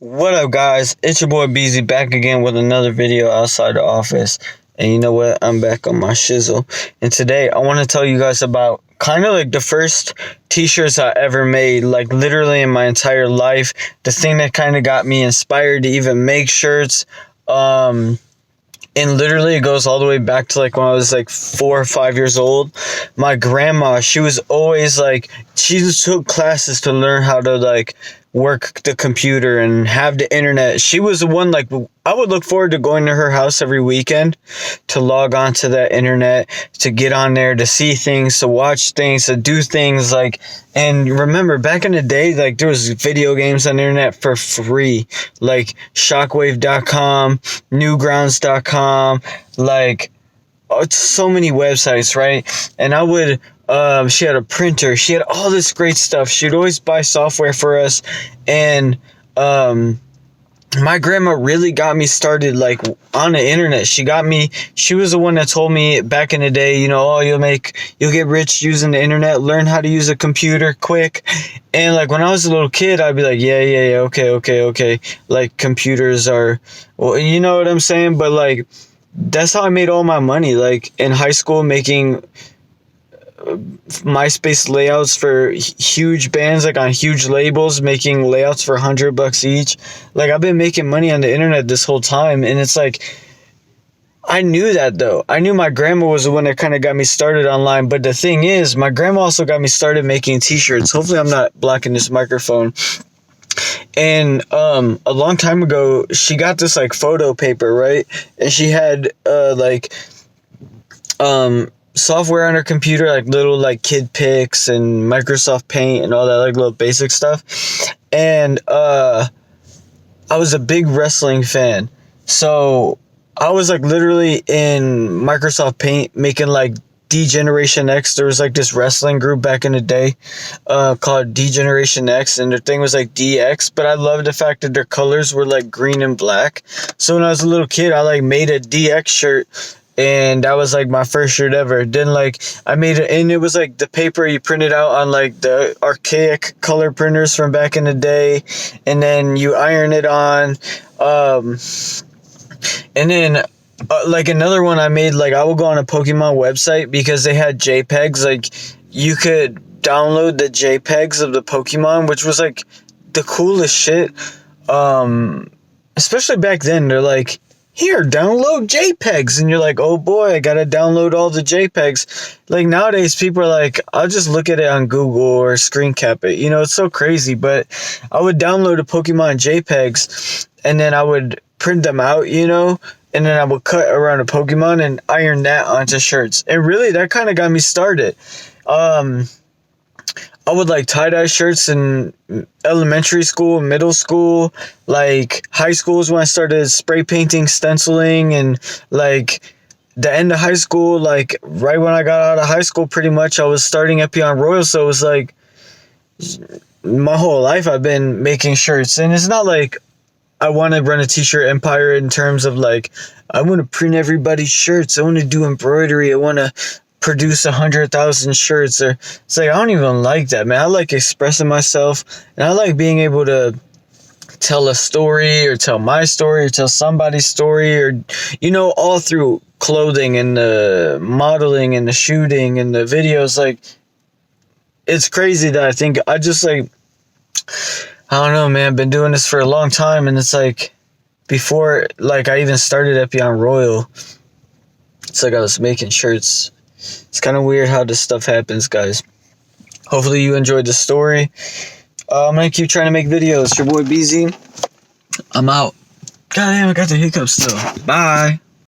What up, guys? It's your boy BZ back again with another video outside the office. And you know what? I'm back on my shizzle. And today I want to tell you guys about kind of like the first t-shirts I ever made, like literally in my entire life. The thing that kind of got me inspired to even make shirts. And literally it goes all the way back to like when I was like 4 or 5 years old. My grandma, she was always like, she just took classes to learn how to like work the computer and have the internet. She was the one, like, I would look forward to going to her house every weekend to log on to that internet, to get on there, to see things, to watch things, to do things like, and remember back in the day, like there was video games on the internet for free, like shockwave.com, newgrounds.com, like so many websites, right? And I would she had a printer, she had all this great stuff. She'd always buy software for us. And my grandma really got me started like on the internet. She was the one that told me back in the day, you know, oh, you'll get rich using the internet, learn how to use a computer quick. And like when I was a little kid, I'd be like, yeah, okay. Like computers are, well, you know what I'm saying? But like, that's how I made all my money. Like in high school, making MySpace layouts for huge bands, like on huge labels, making layouts for $100 each. Like I've been making money on the internet this whole time. And it's like, I knew that though. I knew my grandma was the one that kind of got me started online. But the thing is, my grandma also got me started making t-shirts. Hopefully I'm not blocking this microphone. And a long time ago, she got this like photo paper, right? And she had software on her computer, like little like kid pics and Microsoft Paint and all that like little basic stuff. And I was a big wrestling fan, so I was like literally in Microsoft Paint making like D-Generation X. There was like this wrestling group back in the day called D-Generation X, and their thing was like DX, but I loved the fact that their colors were like green and black. So when I was a little kid, I like made a DX shirt, and that was like my first shirt ever. Then like I made it, and it was like the paper you printed out on like the archaic color printers from back in the day, and then you iron it on. And then like another one I made, like I would go on a Pokemon website because they had JPEGs. Like you could download the JPEGs of the Pokemon, which was like the coolest shit. Especially back then, they're like, here, download JPEGs. And you're like, oh boy, I gotta download all the JPEGs. Like nowadays, people are like, I'll just look at it on Google or screen cap it. You know, it's so crazy. But I would download the Pokemon JPEGs and then I would print them out, you know, and then I would cut around a Pokemon and iron that onto shirts. And really, that kind of got me started. I would like tie-dye shirts in elementary school, middle school, like high school is when I started spray painting, stenciling, and like the end of high school, like right when I got out of high school, pretty much I was starting Epyon Royal. So it was like my whole life I've been making shirts. And it's not like I want to run a t-shirt empire in terms of like, I want to print everybody's shirts. I want to do embroidery. I want to produce 100,000 shirts. Or it's like, I don't even like that, man. I like expressing myself, and I like being able to tell a story or tell my story or tell somebody's story, or, you know, all through clothing and the modeling and the shooting and the videos. Like, it's crazy that I think I just like, I don't know, man, I've been doing this for a long time, and it's like before like I even started Epyon Royal, it's like I was making shirts. It's kind of weird how this stuff happens, guys. Hopefully you enjoyed the story. I'm gonna keep trying to make videos. Your boy BZ. I'm out. God damn, I got the hiccups still. Bye.